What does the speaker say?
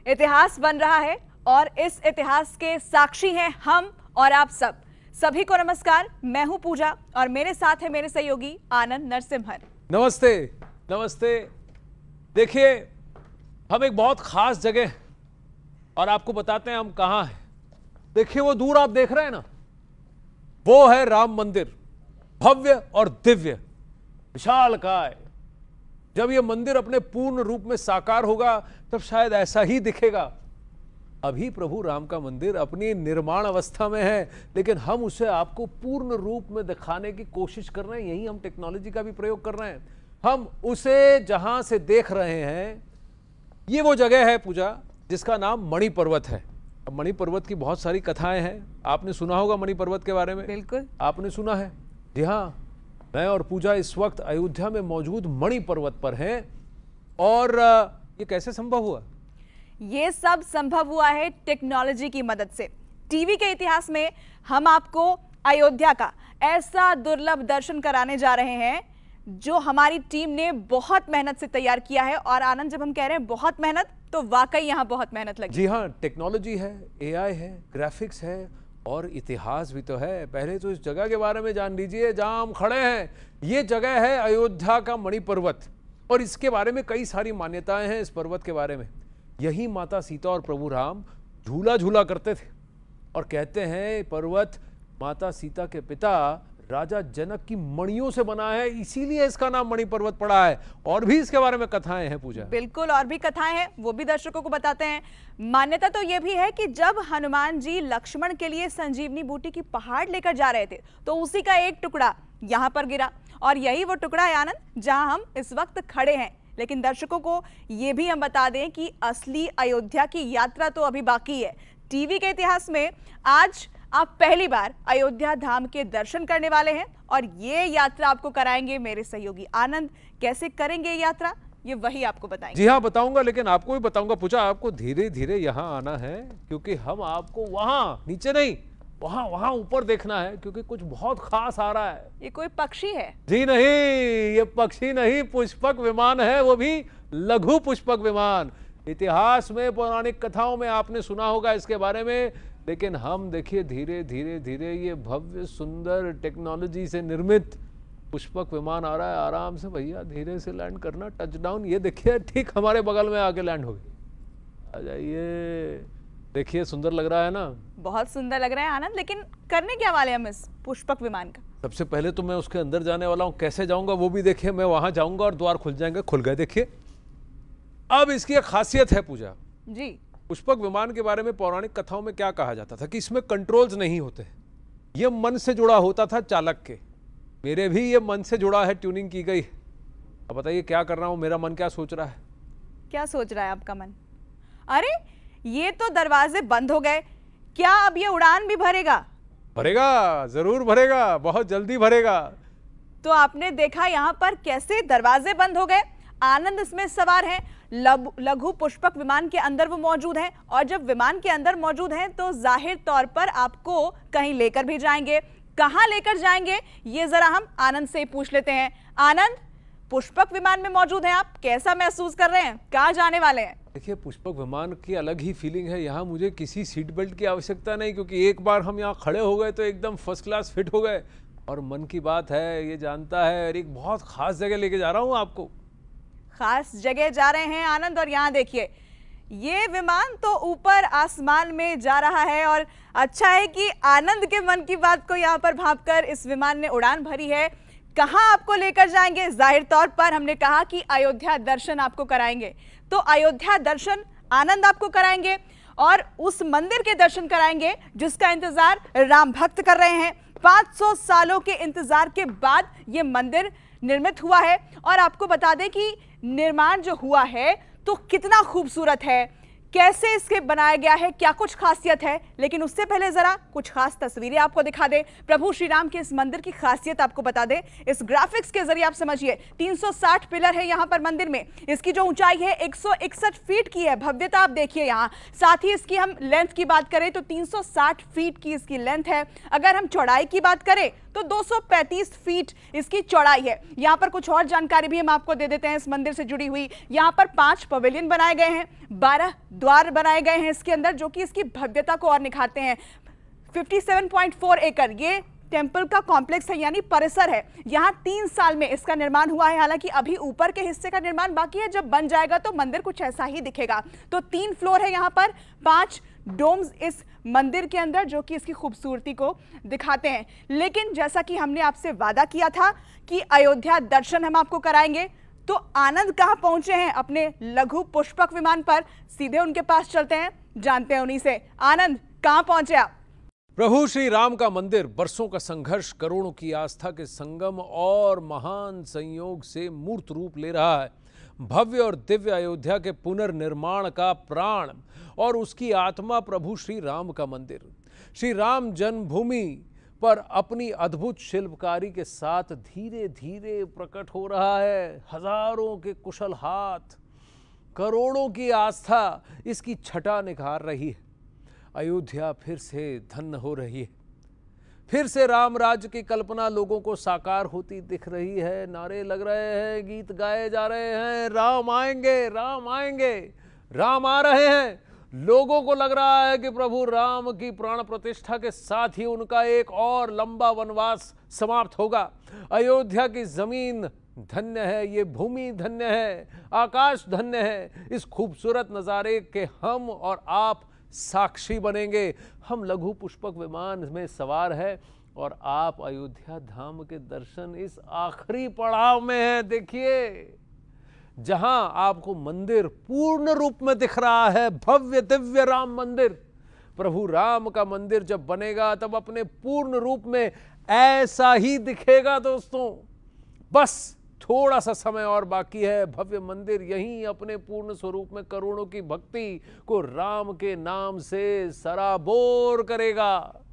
इतिहास बन रहा है और इस इतिहास के साक्षी हैं हम और आप सब। सभी को नमस्कार, मैं हूं पूजा और मेरे साथ है मेरे सहयोगी आनंद नरसिम्हन। नमस्ते। नमस्ते। देखिए, हम एक बहुत खास जगह और आपको बताते हैं हम कहां हैं। देखिए, वो दूर आप देख रहे हैं ना, वो है राम मंदिर, भव्य और दिव्य, विशालकाय। जब ये मंदिर अपने पूर्ण रूप में साकार होगा तब शायद ऐसा ही दिखेगा। अभी प्रभु राम का मंदिर अपनी निर्माण अवस्था में है, लेकिन हम उसे आपको पूर्ण रूप में दिखाने की कोशिश कर रहे हैं। यही हम टेक्नोलॉजी का भी प्रयोग कर रहे हैं। हम उसे जहां से देख रहे हैं, ये वो जगह है पूजा जिसका नाम मणि पर्वत है। अब मणि पर्वत की बहुत सारी कथाएं हैं, आपने सुना होगा मणि पर्वत के बारे में। बिल्कुल आपने सुना है। जी हाँ, मैं और पूजा इस वक्त अयोध्या में मौजूद मणि पर्वत पर हैं। और ये कैसे संभव हुआ? ये सब संभव हुआ है टेक्नोलॉजी की मदद से। टीवी के इतिहास में हम आपको अयोध्या का ऐसा दुर्लभ दर्शन कराने जा रहे हैं जो हमारी टीम ने बहुत मेहनत से तैयार किया है। और आनंद, जब हम कह रहे हैं बहुत मेहनत, तो वाकई यहाँ बहुत मेहनत लगी। जी हाँ, टेक्नोलॉजी है, एआई है, ग्राफिक्स है और इतिहास भी तो है। पहले तो इस जगह के बारे में जान लीजिए जहां हम खड़े हैं। ये जगह है अयोध्या का मणि पर्वत और इसके बारे में कई सारी मान्यताएं हैं। इस पर्वत के बारे में यही माता सीता और प्रभु राम झूला झूला करते थे और कहते हैं पर्वत माता सीता के पिता राजा जनक की मणियों से बना है, इसीलिए इसका नाम मणि पर्वत पड़ा है। और भी इसके बारे में कथाएं हैं पूजा। बिल्कुल, और भी कथाएं हैं, वो भी दर्शकों को बताते हैं। मान्यता तो ये भी है कि जब हनुमान जी लक्ष्मण के लिए संजीवनी बूटी की पहाड़ लेकर जा रहे थे तो उसी का एक टुकड़ा यहाँ पर गिरा और यही वो टुकड़ा है आनंद जहां हम इस वक्त खड़े हैं। लेकिन दर्शकों को ये भी हम बता दें कि असली अयोध्या की यात्रा तो अभी बाकी है। टीवी के इतिहास में आज आप पहली बार अयोध्या धाम के दर्शन करने वाले हैं और ये यात्रा आपको कराएंगे मेरे सहयोगी आनंद। कैसे करेंगे ये यात्रा, ये वही आपको बताएंगे। जी हाँ, बताऊंगा, लेकिन आपको भी बताऊंगा पूजा, आपको धीरे धीरे यहाँ आना है क्योंकि हम आपको वहां नीचे नहीं, वहां ऊपर देखना है क्योंकि कुछ बहुत खास आ रहा है। ये कोई पक्षी है? जी नहीं, ये पक्षी नहीं, पुष्पक विमान है, वो भी लघु पुष्पक विमान। इतिहास में, पौराणिक कथाओं में आपने सुना होगा इसके बारे में, लेकिन हम देखिए धीरे धीरे धीरे ये भव्य सुंदर टेक्नोलॉजी से निर्मित पुष्पक विमान आ रहा है। आराम से भैया, धीरे से लैंड करना, टच डाउन। ये देखिए ठीक हमारे बगल में आके लैंड हो गई। आ जाइए, देखिए सुंदर लग रहा है ना? बहुत सुंदर लग रहा है आनंद, लेकिन करने क्या वाले हम इस पुष्पक विमान का? सबसे पहले तो मैं उसके अंदर जाने वाला हूँ। कैसे जाऊंगा वो भी देखिए। मैं वहां जाऊंगा और द्वार खुल जाएंगे। खुल गए, देखिए। अब इसकी एक खासियत है पूजा जी। पुष्पक विमान के बारे में पौराणिक कथाओं में क्या कहा जाता था कि इसमें कंट्रोल्स नहीं होते, ये मन से जुड़ा होता था चालक के। मेरे भी ये मन से जुड़ा है, ट्यूनिंग की गई। अब बताइए क्या कर रहा हूं, मेरा मन क्या सोच रहा है? क्या सोच रहा है आपका मन? अरे ये तो दरवाजे बंद हो गए, क्या अब ये उड़ान भी भरेगा? भरेगा, जरूर भरेगा, बहुत जल्दी भरेगा। तो आपने देखा यहाँ पर कैसे दरवाजे बंद हो गए। आनंद इसमें सवार हैं, लघु पुष्पक विमान के अंदर वो मौजूद हैं और जब विमान के अंदर मौजूद हैं तो जाहिर तौर पर आपको कहीं लेकर भी जाएंगे। कहां लेकर जाएंगे ये जरा हम आनंद से ही पूछ लेते हैं। आनंद, पुष्पक विमान में मौजूद हैं आप, कैसा महसूस कर रहे हैं, कहां जाने वाले हैं? देखिए, पुष्पक विमान की अलग ही फीलिंग है। यहाँ मुझे किसी सीट बेल्ट की आवश्यकता नहीं, क्योंकि एक बार हम यहाँ खड़े हो गए तो एकदम फर्स्ट क्लास फिट हो गए। और मन की बात है, ये जानता है, और एक बहुत खास जगह लेके जा रहा हूँ आपको। खास जगह जा रहे हैं आनंद, और यहाँ देखिए ये विमान तो ऊपर आसमान में जा रहा है और अच्छा है कि आनंद के मन की बात को यहाँ पर भांपकर इस विमान ने उड़ान भरी है। कहां आपको लेकर जाएंगे? जाहिर तौर पर हमने कहा कि अयोध्या दर्शन आपको कराएंगे, तो अयोध्या दर्शन आनंद आपको कराएंगे और उस मंदिर के दर्शन कराएंगे जिसका इंतजार राम भक्त कर रहे हैं। 500 सालों के इंतजार के बाद ये मंदिर निर्मित हुआ है और आपको बता दें कि निर्माण जो हुआ है तो कितना खूबसूरत है, कैसे इसके बनाया गया है, क्या कुछ खासियत है। लेकिन उससे पहले जरा कुछ खास तस्वीरें आपको दिखा दें। प्रभु श्री राम के इस मंदिर की खासियत आपको बता दें, इस ग्राफिक्स के जरिए आप समझिए। 360 पिलर है यहाँ पर मंदिर में, इसकी जो ऊंचाई है 161 फीट की है। भव्यता आप देखिए यहाँ। साथ ही इसकी हम लेंथ की बात करें तो 360 फीट की इसकी लेंथ है। अगर हम चौड़ाई की बात करें तो 235 फीट इसकी चौड़ाई है। यहाँ पर कुछ और जानकारी भी हम आपको दे देते हैं इस मंदिर से जुड़ी हुई। यहाँ पर 5 पवेलियन बनाए गए हैं, 12 द्वार बनाए गए हैं इसके अंदर, जो कि इसकी भव्यता को और निखारते हैं। 57.4 एकड़ ये टेंपल का कॉम्प्लेक्स है, यानी परिसर है। यहाँ 3 साल में इसका निर्माण हुआ है। हालांकि अभी ऊपर के हिस्से का निर्माण बाकी है, जब बन जाएगा तो मंदिर कुछ ऐसा ही दिखेगा। तो 3 फ्लोर है यहाँ पर, 5 डोम्स इस मंदिर के अंदर, जो कि इसकी खूबसूरती को दिखाते हैं। लेकिन जैसा कि हमने आपसे वादा किया था कि अयोध्या दर्शन हम आपको कराएंगे, तो आनंद कहां पहुंचे हैं अपने लघु पुष्पक विमान पर? सीधे उनके पास चलते हैं, जानते हैं उन्हीं से। आनंद, कहां पहुंचे आप? प्रभु श्री राम का मंदिर बरसों का संघर्ष, करोड़ों की आस्था के संगम और महान संयोग से मूर्त रूप ले रहा है। भव्य और दिव्य अयोध्या के पुनर्निर्माण का प्राण और उसकी आत्मा प्रभु श्री राम का मंदिर श्री राम जन्मभूमि पर अपनी अद्भुत शिल्पकारी के साथ धीरे धीरे प्रकट हो रहा है। हजारों के कुशल हाथ, करोड़ों की आस्था इसकी छटा निखार रही है। अयोध्या फिर से धन्य हो रही है। फिर से राम राज्य की कल्पना लोगों को साकार होती दिख रही है। नारे लग रहे हैं, गीत गाए जा रहे हैं, राम आएंगे, राम आएंगे, राम आ रहे हैं। लोगों को लग रहा है कि प्रभु राम की प्राण प्रतिष्ठा के साथ ही उनका एक और लंबा वनवास समाप्त होगा। अयोध्या की जमीन धन्य है, ये भूमि धन्य है, आकाश धन्य है। इस खूबसूरत नज़ारे के हम और आप साक्षी बनेंगे। हम लघु पुष्पक विमान में सवार है और आप अयोध्या धाम के दर्शन इस आखिरी पड़ाव में हैं। देखिए, जहां आपको मंदिर पूर्ण रूप में दिख रहा है, भव्य दिव्य राम मंदिर। प्रभु राम का मंदिर जब बनेगा तब अपने पूर्ण रूप में ऐसा ही दिखेगा दोस्तों। बस थोड़ा सा समय और बाकी है। भव्य मंदिर यहीं अपने पूर्ण स्वरूप में करोड़ों की भक्ति को राम के नाम से सराबोर करेगा।